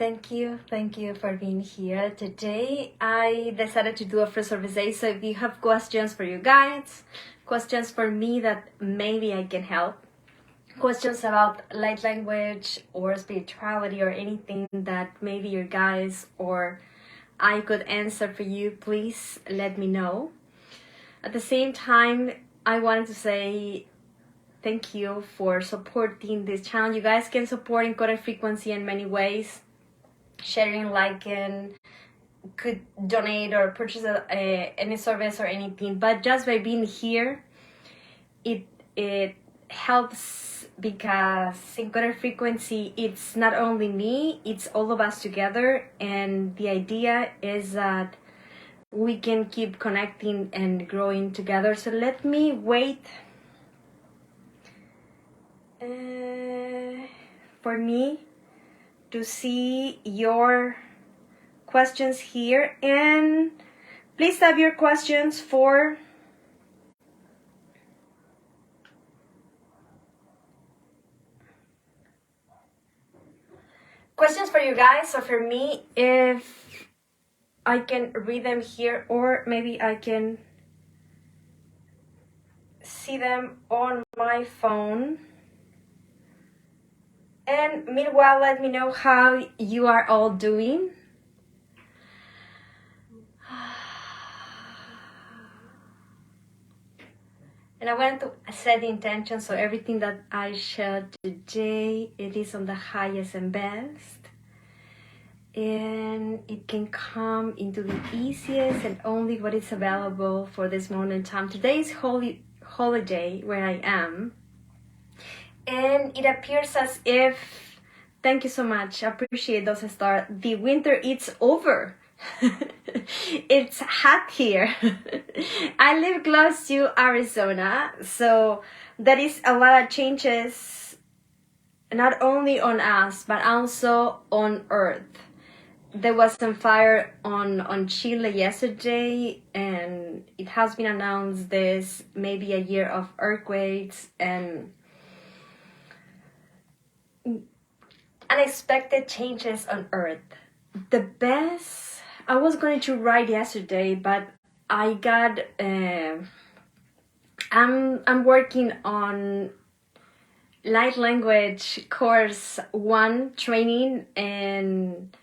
Thank you for being here today. I decided to do a free service day, so if you have questions for you guys, questions for me that maybe I can help, questions about light language or spirituality or anything that maybe your guys or I could answer for you, please let me know. At the same time, I wanted to say thank you for supporting this channel. You guys can support Encoded Frequency in many ways. Sharing, liking, could donate or purchase any service or anything, but just by being here, it helps, because Encoded Frequency, it's not only me, it's all of us together, and the idea is that we can keep connecting and growing together. So let me wait for me to see your questions here, and please have your questions for you guys or for me, if I can read them here, or maybe I can see them on my phone. And meanwhile, let me know how you are all doing. And I want to set the intention, so everything that I share today, it is on the highest and best. And it can come into the easiest and only what is available for this moment in time. Today is holiday where I am. And it appears as if, thank you so much, I appreciate those stars. The winter is over. It's hot here. I live close to Arizona, so there is a lot of changes, not only on us, but also on Earth. There was some fire on Chile yesterday, and it has been announced this maybe a year of earthquakes and unexpected changes on Earth. The best, I was going to write yesterday, but I got I'm working on light language course 1 training and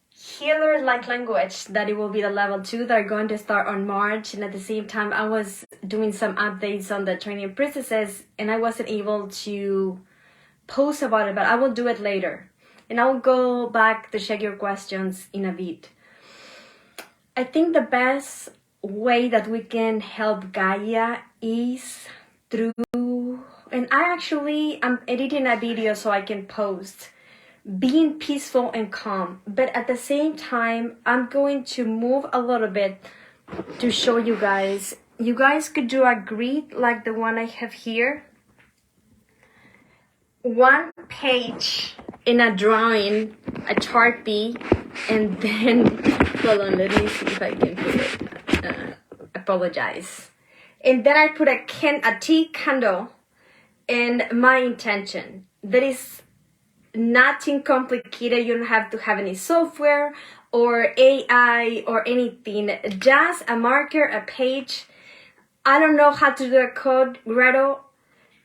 healer light language, that it will be the level 2 that are going to start on March. And at the same time, I was doing some updates on the training princesses, and I wasn't able to post about it, but I will do it later, and I'll go back to check your questions in a bit. I think the best way that we can help Gaia is through, and I'm editing a video so I can post, being peaceful and calm, but at the same time I'm going to move a little bit to show you guys. You guys could do a grid like the one I have here, 1 page in a drawing, a Sharpie, and then hold on, let me see if I can put it. Apologize. And then I put a tea candle and my intention. That is nothing complicated. You don't have to have any software or AI or anything. Just a marker, a page. I don't know how to do a code, Gretel.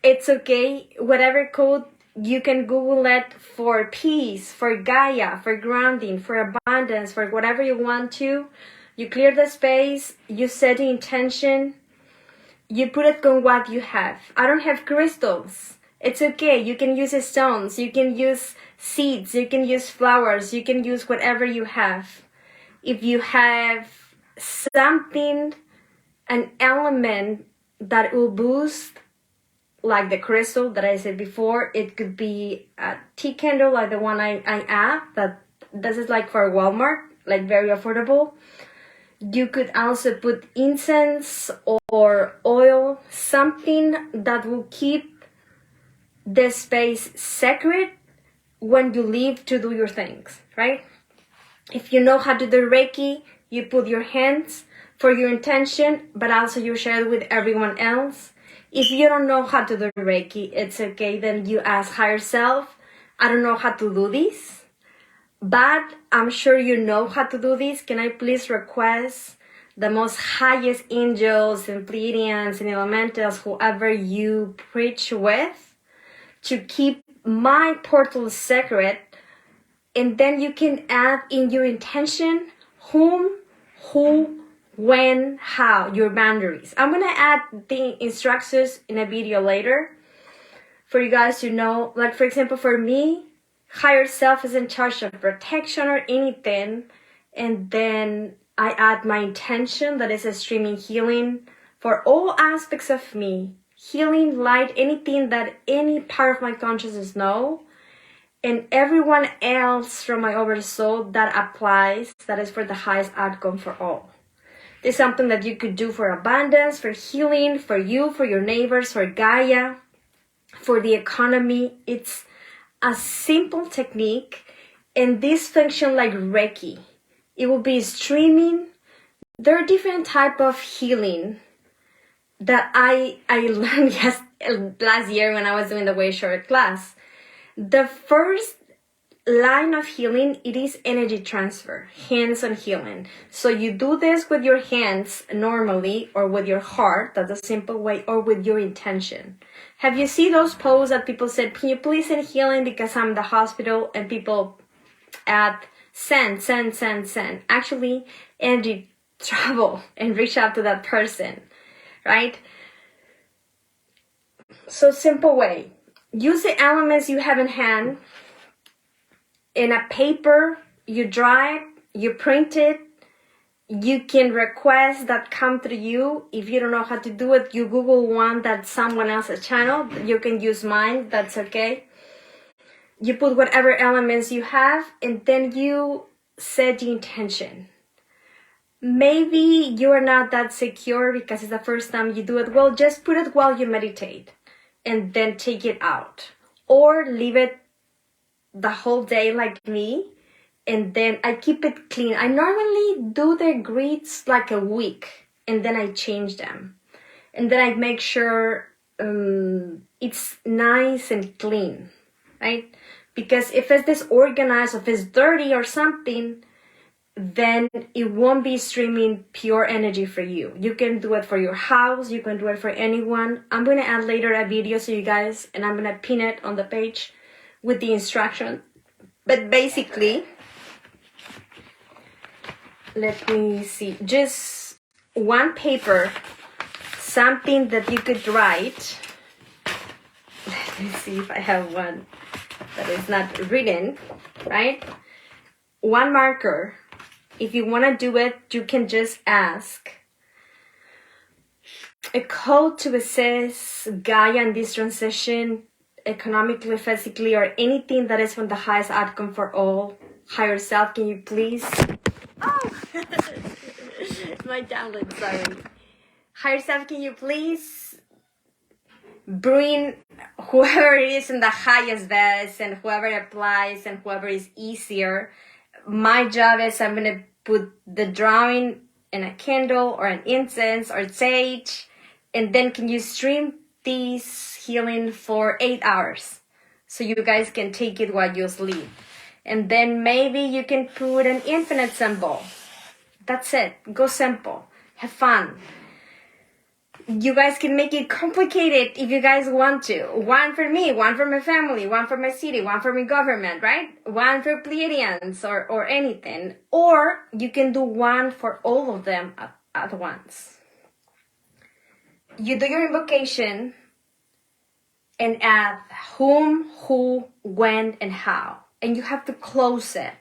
It's okay. Whatever code, you can Google it, for peace, for Gaia, for grounding, for abundance, for whatever you want to. You clear the space, you set the intention, you put it on what you have. I don't have crystals. It's okay. You can use stones, you can use seeds, you can use flowers, you can use whatever you have. If you have something, an element that will boost, like the crystal that I said before, it could be a tea candle like the one I have, that this is like for Walmart, like very affordable. You could also put incense or oil, something that will keep the space sacred when you leave to do your things, right? If you know how to do Reiki, you put your hands for your intention, but also you share it with everyone else. If you don't know how to do Reiki, it's okay. Then you ask higher self, I don't know how to do this. But I'm sure you know how to do this. Can I please request the most highest angels and Pleiadians and elementals, whoever you preach with, to keep my portal secret, and then you can add in your intention whom, who, when, how, your boundaries. I'm gonna add the instructions in a video later for you guys to know. Like, for example, for me, higher self is in charge of protection or anything, and then I add my intention, that is a streaming healing for all aspects of me, healing, light, anything that any part of my consciousness know, and everyone else from my oversoul that applies, that is for the highest outcome for all. It's something that you could do for abundance, for healing, for you, for your neighbors, for Gaia, for the economy. It's a simple technique, and this function like Reiki. It will be streaming. There are different type of healing that I learned last year when I was doing the Way Short class. The first line of healing, it is energy transfer, hands-on healing. So you do this with your hands normally, or with your heart, that's a simple way, or with your intention. Have you seen those posts that people said, can you please send healing because I'm in the hospital, and people add send. Actually, energy travel and reach out to that person, right? So simple way. Use the elements you have in hand. In a paper, you draw it, you print it. You can request that come through you. If you don't know how to do it, you Google one that someone else's channel. You can use mine, that's okay. You put whatever elements you have, and then you set the intention. Maybe you are not that secure because it's the first time you do it. Well, just put it while you meditate and then take it out. Or leave it the whole day like me, and then I keep it clean. I normally do the grids like a week, and then I change them. And then I make sure it's nice and clean, right? Because if it's disorganized, if it's dirty or something, then it won't be streaming pure energy for you. You can do it for your house, you can do it for anyone. I'm gonna add later a video so you guys, and I'm gonna pin it on the page with the instruction. But basically, let me see, just one paper, something that you could write. Let me see if I have one that is not written, right? One marker. If you want to do it, you can just ask a code to assess Gaia in this transition, economically, physically, or anything that is from the highest outcome for all. Higher self, can you please? Oh, my tablet, sorry. Higher self, can you please bring whoever it is in the highest best, and whoever applies and whoever is easier. My job is I'm going to put the drawing in a candle or an incense or sage, and then can you stream this healing for 8 hours so you guys can take it while you sleep. And then maybe you can put an infinite symbol. That's it. Go simple. Have fun. You guys can make it complicated if you guys want to. One for me, one for my family, one for my city, one for my government, right? One for Pleiadians or anything. Or you can do one for all of them at once. You do your invocation and add whom, who, when, and how. And you have to close it.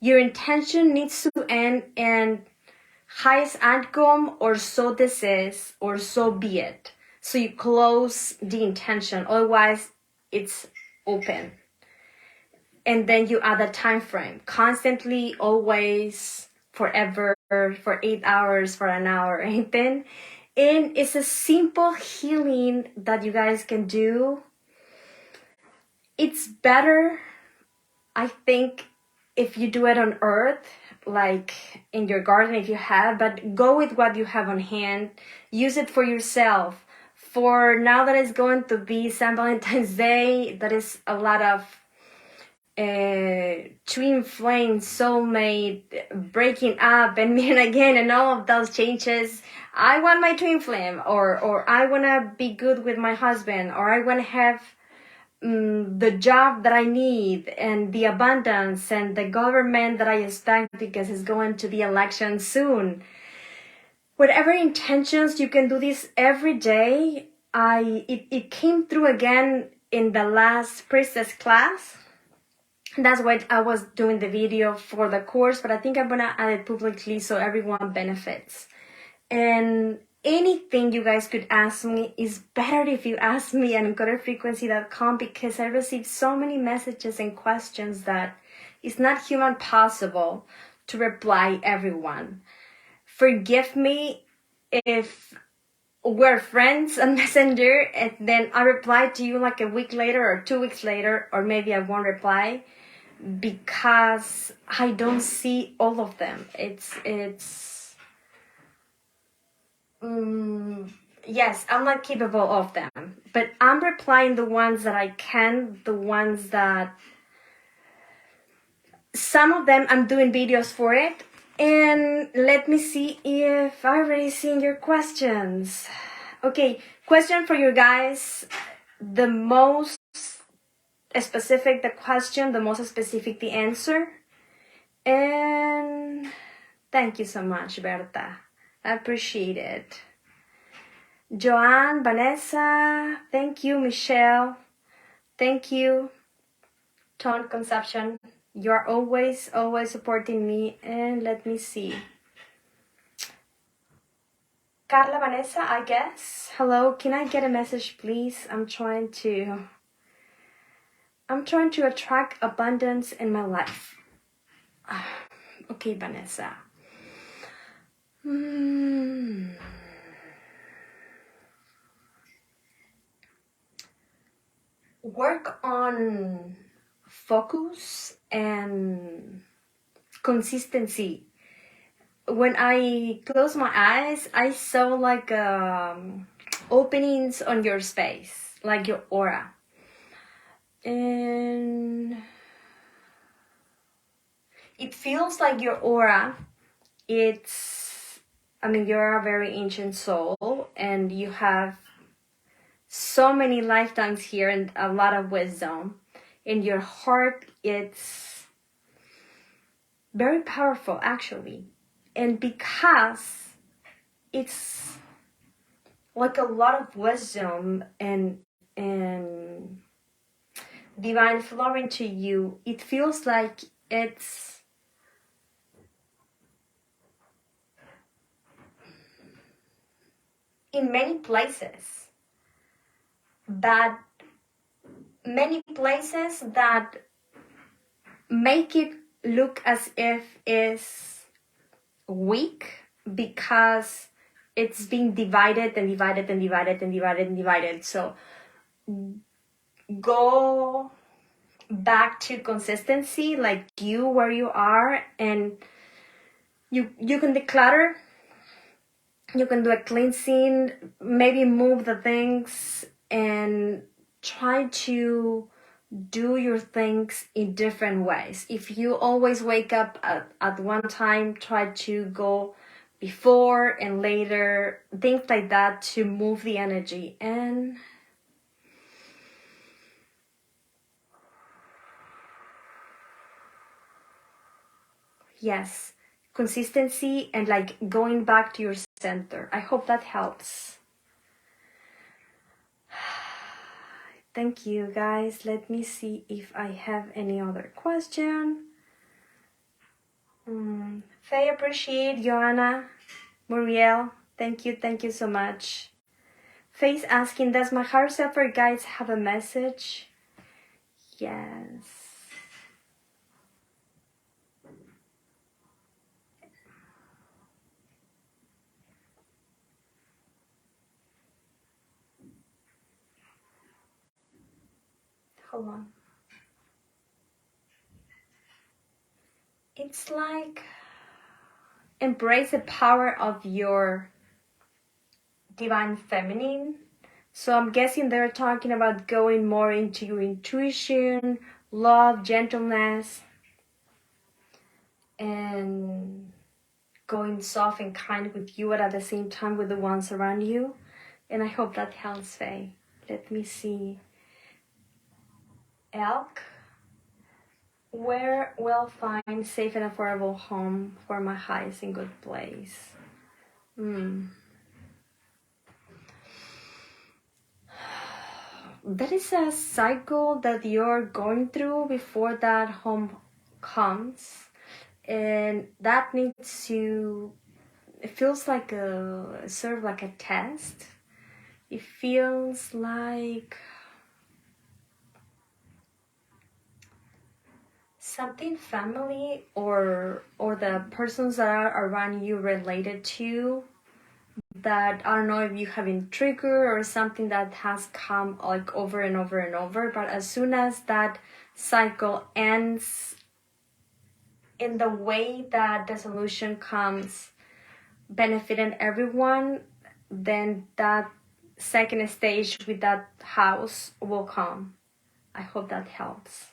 Your intention needs to end in highest outcome, or so this is, or so be it. So you close the intention, otherwise it's open. And then you add a time frame, constantly, always, forever, for 8 hours, for an hour, anything. And it's a simple healing that you guys can do. It's better, I think, if you do it on earth, like in your garden if you have, but go with what you have on hand. Use it for yourself. For now that it's going to be St. Valentine's Day, that is a lot of twin flame, soulmate, breaking up and meeting again, and all of those changes. I want my twin flame, or I want to be good with my husband, or I want to have the job that I need, and the abundance, and the government that I expect because it's going to be election soon. Whatever intentions, you can do this every day. It came through again in the last priestess class. That's why I was doing the video for the course, but I think I'm gonna add it publicly so everyone benefits. And anything you guys could ask me is better if you ask me at encodedfrequency.com, because I receive so many messages and questions that it's not human possible to reply everyone. Forgive me if we're friends on Messenger and then I reply to you like a week later or 2 weeks later, or maybe I won't reply because I don't see all of them. Yes, I'm not capable of them, but I'm replying the ones that I can, the ones that some of them I'm doing videos for it. And let me see if I already seen your questions. Okay, question for you guys. The most specific the question, the most specific the answer. And thank you so much, Berta. I appreciate it. Joanne, Vanessa, thank you, Michelle. Thank you, Tone Conception. You're always supporting me. And let me see. Carla Vanessa, I guess. Hello, can I get a message, please? I'm trying to attract abundance in my life. Okay, Vanessa. Work on focus and consistency. When I close my eyes, I saw like openings on your space, like your aura. And it feels like your aura, you're a very ancient soul and you have so many lifetimes here and a lot of wisdom. In your heart, it's very powerful, actually. And because it's like a lot of wisdom and divine flowing to you, it feels like it's in many places that make it look as if it's weak, because it's being divided and divided and divided and divided and divided. So go back to consistency, like you where you are, and you can declutter, you can do a cleansing, maybe move the things and try to do your things in different ways. If you always wake up at one time, try to go before and later, things like that, to move the energy. And yes, consistency and like going back to your center. I hope that helps. Thank you, guys. Let me see if I have any other question. Faye, appreciate. Joanna, Muriel, thank you so much. Faye's asking, does my higher self or guides have a message? Yes. Hold on. It's like embrace the power of your divine feminine. So I'm guessing they're talking about going more into your intuition, love, gentleness, and going soft and kind with you, and at the same time with the ones around you. And I hope that helps, Faye. Let me see. Elk, where will find safe and affordable home for my highest and good place? That is a cycle that you're going through before that home comes, and that needs to, it feels like a sort of like a test. It feels like something family or the persons that are around you related to, that I don't know if you have been triggered or something that has come like over and over and over. But as soon as that cycle ends in the way that the solution comes benefiting everyone, then that second stage with that house will come. I hope that helps.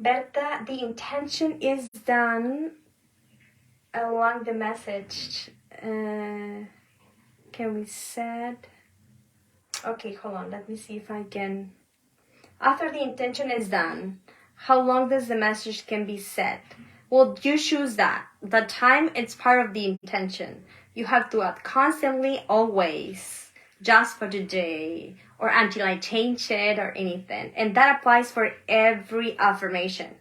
Berta, the intention is done along the message. Can we set? Okay, hold on. Let me see if I can. After the intention is done, how long does the message can be set? Well, you choose that. The time, it's part of the intention. You have to add constantly, always, just for today, or until I change it or anything. And that applies for every affirmation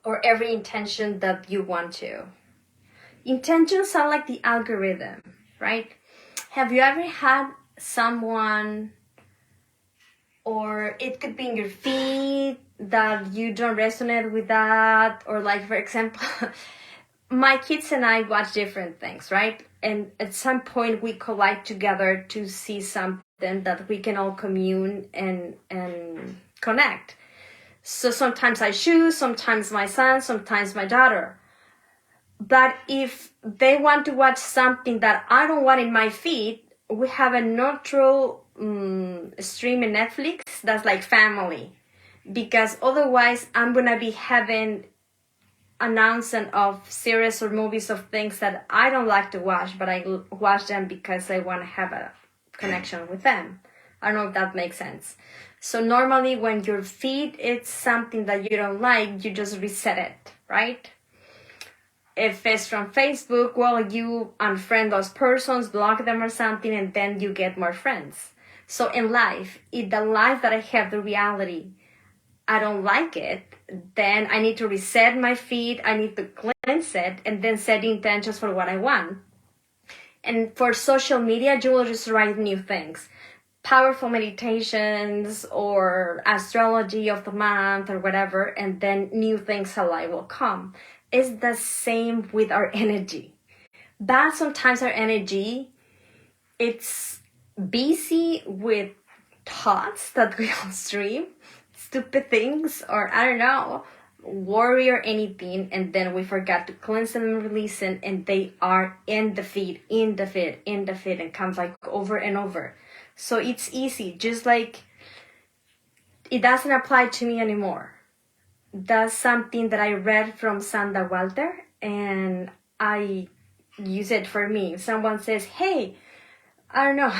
or every intention that you want to. Intentions are like the algorithm, right? Have you ever had someone, or it could be in your feed, that you don't resonate with that? Or like, for example, my kids and I watch different things, right? And at some point we collide together to see something that we can all commune and connect. So sometimes I choose, sometimes my son, sometimes my daughter. But if they want to watch something that I don't want in my feed, we have a neutral stream in Netflix that's like family. Because otherwise I'm going to be having announcement of series or movies of things that I don't like to watch, but I watch them because I want to have a connection with them. I don't know if that makes sense. So normally when your feed is something that you don't like, you just reset it, right? If it's from Facebook, well, you unfriend those persons, block them or something, and then you get more friends. So in life, if the life that I have, the reality, I don't like it, then I need to reset my feed, I need to cleanse it, and then set intentions for what I want. And for social media, you will just write new things. Powerful meditations or astrology of the month or whatever, and then new things alive will come. It's the same with our energy. But sometimes our energy, it's busy with thoughts that we all stream, stupid things, or I don't know, worry or anything, and then we forgot to cleanse them and release them, and they are in the feed, and comes like over and over. So it's easy, just like it doesn't apply to me anymore. That's something that I read from Sandra Walter, and I use it for me. If someone says, hey, I don't know,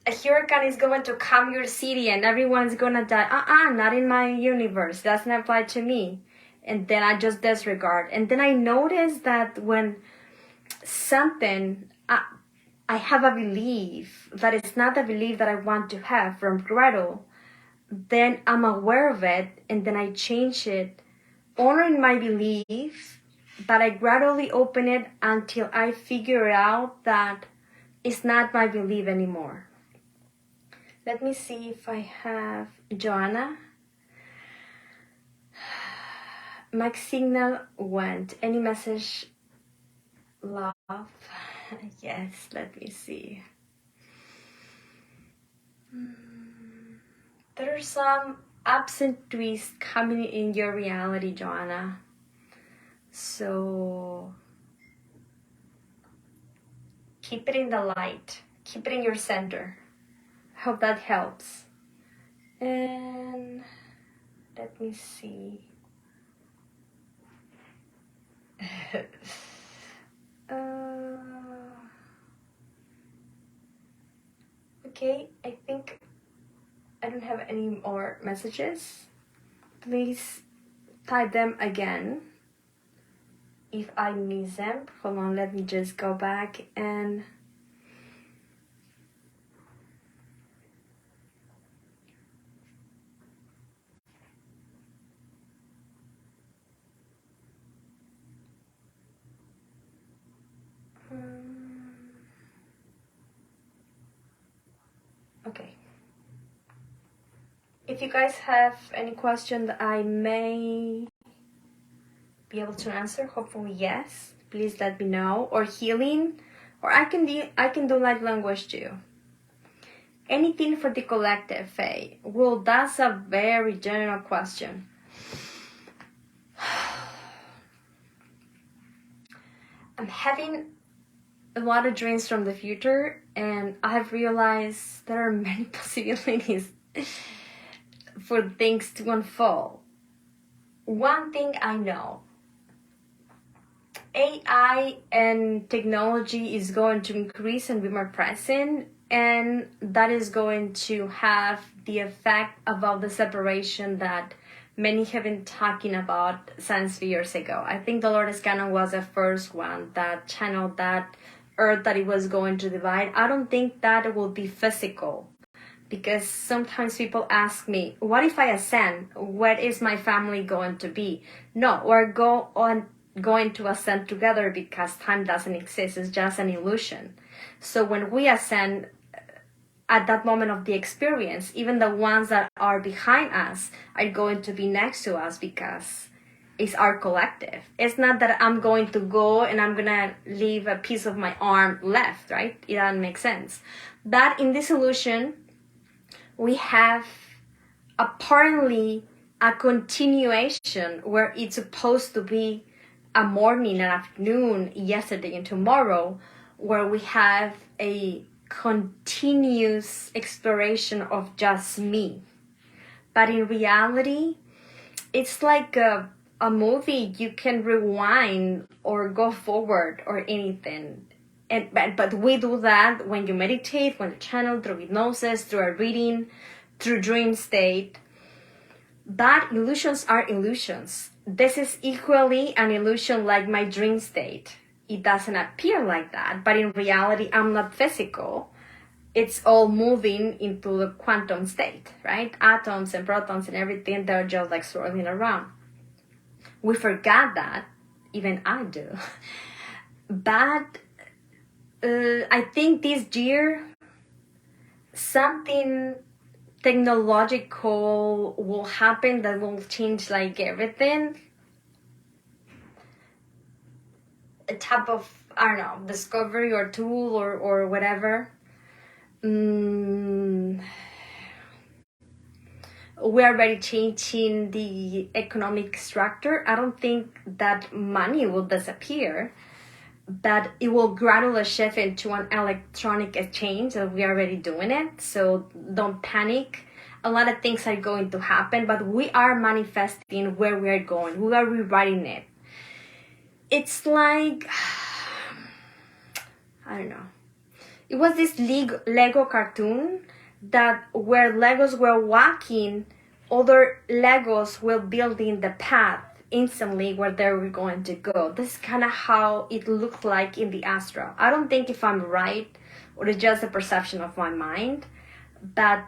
a hurricane is going to come your city and everyone's gonna die. Not in my universe. Doesn't apply to me. And then I just disregard. And then I notice that when something, I have a belief that it's not the belief that I want to have from Gretel, then I'm aware of it and then I change it, honoring my belief, but I gradually open it until I figure out that it's not my belief anymore. Let me see if I have Joanna. My signal went. Any message? Love. Yes, let me see. There's some ups and twists coming in your reality, Joanna. So keep it in the light. Keep it in your center. Hope that helps. And let me see. Okay, I think I don't have any more messages. Please type them again if I miss them. Hold on, let me just go back and okay. If you guys have any question that I may be able to answer, hopefully yes, please let me know. Or healing, or I can do light language too. Anything for the collective, Faye? Well, that's a very general question. I'm having a lot of dreams from the future, and I've realized there are many possibilities for things to unfold. One thing I know, AI and technology is going to increase and be more present, and that is going to have the effect about the separation that many have been talking about since years ago. I think Dolores Cannon was the first one that channeled that earth that it was going to divide. I don't think that will be physical, because sometimes people ask me, what if I ascend? What is my family going to be? No, we're going to ascend together, because time doesn't exist. It's just an illusion. So when we ascend, at that moment of the experience, even the ones that are behind us are going to be next to us, because it's our collective. It's not that I'm going to go and I'm going to leave a piece of my arm left, right? It doesn't make sense. But in this illusion, we have apparently a continuation where it's supposed to be a morning, an afternoon, yesterday and tomorrow, where we have a continuous exploration of just me. But in reality, it's like a movie. You can rewind or go forward or anything. But we do that when you meditate, when you channel, through hypnosis, through a reading, through dream state. But illusions are illusions. This is equally an illusion like my dream state. It doesn't appear like that, but in reality, I'm not physical. It's all moving into the quantum state, right? Atoms and protons and everything, they're just like swirling around. We forgot that, even I do. But I think this year, something technological will happen that will change like everything. A type of, I don't know, discovery or tool or whatever. We are already changing the economic structure. I don't think that money will disappear, but it will gradually shift into an electronic exchange, and we are already doing it. So don't panic. A lot of things are going to happen, but we are manifesting where we are going. We are rewriting it. It's like, I don't know. It was this Lego cartoon that where Legos were walking, other Legos were building the path instantly where they were going to go. This is kind of how it looked like in the astral. I don't think if I'm right or it's just a perception of my mind, but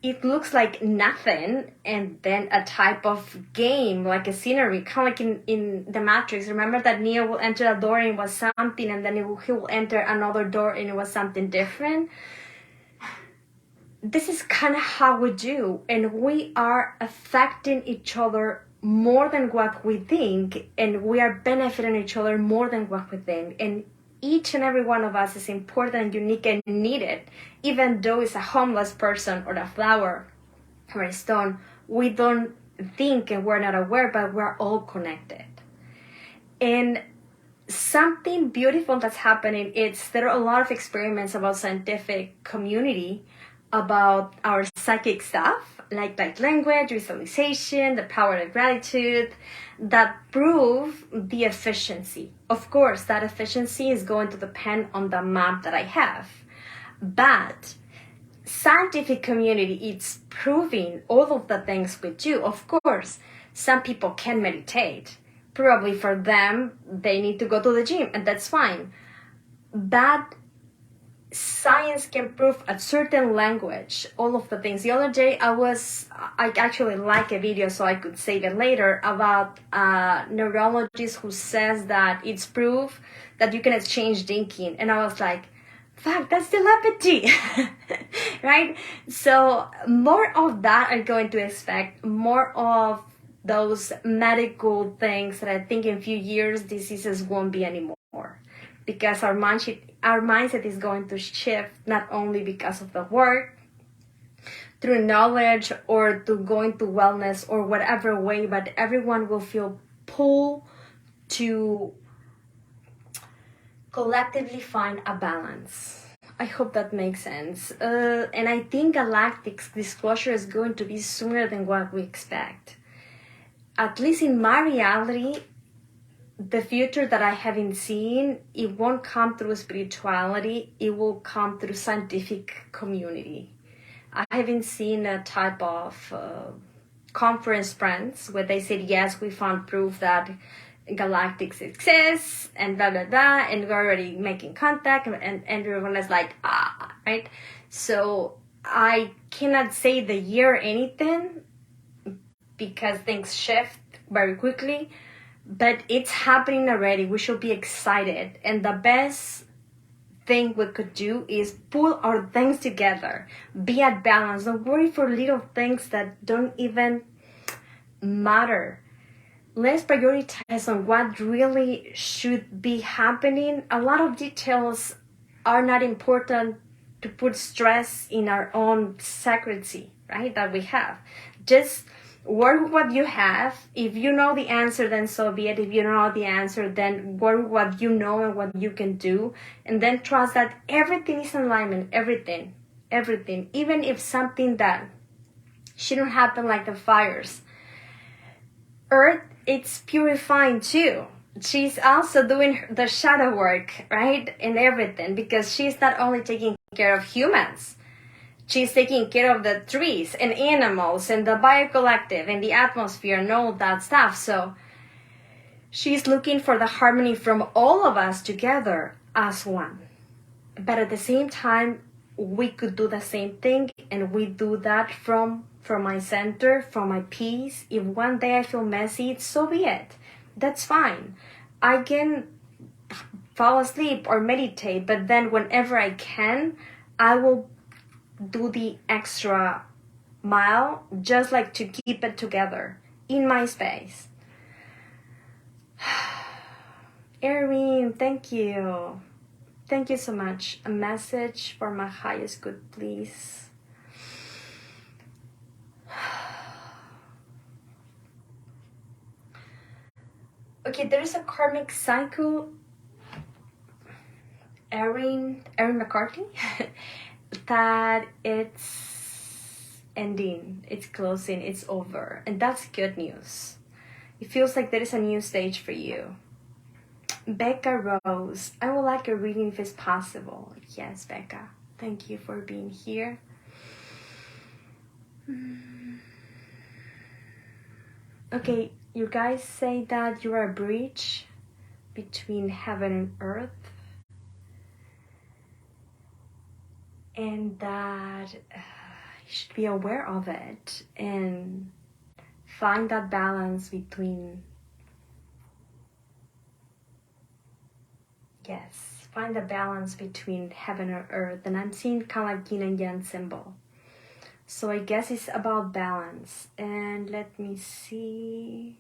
it looks like nothing, and then a type of game, like a scenery, kind of like in the Matrix. Remember that Neo will enter a door and it was something, and then he will enter another door and it was something different. This is kind of how we do, and we are affecting each other more than what we think, and we are benefiting each other more than what we think. And each and every one of us is important, unique, and needed, even though it's a homeless person or a flower or a stone we don't think and we're not aware, but we're all connected. And something beautiful that's happening is there are a lot of experiments about scientific community about our psychic stuff, like language, visualization, the power of gratitude, that prove the efficiency. Of course, that efficiency is going to depend on the map that I have. But scientific community, it's proving all of the things we do. Of course, some people can meditate. Probably for them, they need to go to the gym, and that's fine. But science can prove a certain language, all of the things. The other day, I actually like a video, so I could save it later, about a neurologist who says that it's proof that you can exchange thinking. And I was like, fuck, that's telepathy, right? So more of that I'm going to expect, more of those medical things that I think in a few years diseases won't be anymore, because our mindset is going to shift, not only because of the work, through knowledge, or to going to wellness or whatever way, but everyone will feel pulled to collectively find a balance. I hope that makes sense. And I think galactic disclosure is going to be sooner than what we expect. At least in my reality, the future that I haven't seen, it won't come through spirituality, it will come through scientific community. I haven't seen a type of conference friends where they said, yes, we found proof that galactics exists and blah, blah, blah, and we're already making contact, and everyone is like, right? So I cannot say the year or anything because things shift very quickly, but it's happening already. We should be excited. And the best thing we could do is pull our things together, be at balance, don't worry for little things that don't even matter. Let's prioritize on what really should be happening. A lot of details are not important to put stress in our own secrecy, right, that we have. Just work with what you have. If you know the answer, then so be it. If you don't know the answer, then work with what you know and what you can do. And then trust that everything is in alignment, everything. Even if something that shouldn't happen, like the fires. Earth, it's purifying too. She's also doing the shadow work, right? And everything, because she's not only taking care of humans, she's taking care of the trees and animals and the biocollective and the atmosphere and all that stuff. So she's looking for the harmony from all of us together as one. But at the same time, we could do the same thing, and we do that from my center, from my peace. If one day I feel messy, so be it. That's fine. I can fall asleep or meditate, but then whenever I can, I will do the extra mile, just like to keep it together in my space. Erin, thank you. Thank you so much. A message for my highest good, please. Okay, there is a karmic cycle, Erin McCarthy, that it's ending, it's closing, it's over. And that's good news. It feels like there is a new stage for you. Becca Rose, I would like a reading if it's possible. Yes, Becca. Thank you for being here. Okay, you guys say that you are a bridge between heaven and earth, and that you should be aware of it and find that balance between, yes, find the balance between heaven and earth. And I'm seeing kind of like yin and yang symbol. So I guess it's about balance. And let me see.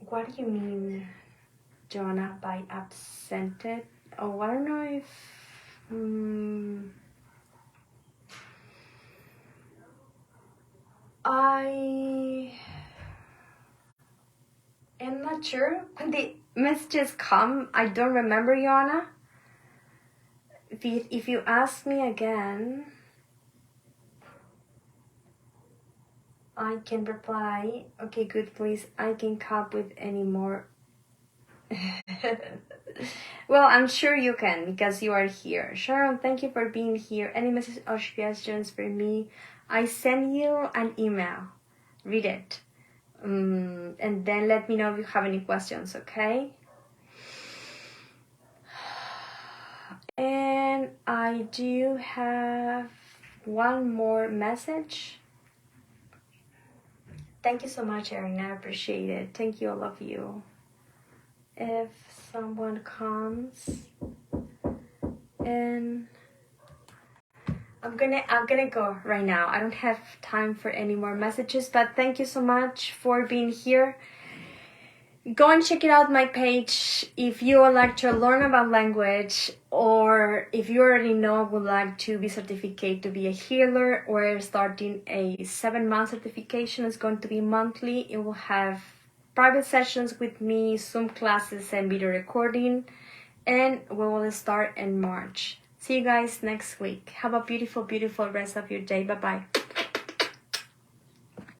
What do you mean, Jonah, by absented? Oh, I don't know if... I am not sure when the messages come. I don't remember, Joanna. If you ask me again, I can reply. Okay, good, please. I can cope with any more. Well, I'm sure you can because you are here. Sharon, thank you for being here. Any messages or suggestions for me? I send you an email. Read it. And then let me know if you have any questions, okay? And I do have one more message. Thank you so much, Erin. I appreciate it. Thank you, all of you. If someone comes, and I'm gonna go right now. I don't have time for any more messages, but thank you so much for being here. Go and check it out my page if you would like to learn about language, or if you already know would like to be certificated to be a healer, or starting a 7-month certification. It's going to be monthly. It will have private sessions with me, Zoom classes, and video recording, and we will start in March. See you guys next week. Have a beautiful, beautiful rest of your day. Bye bye.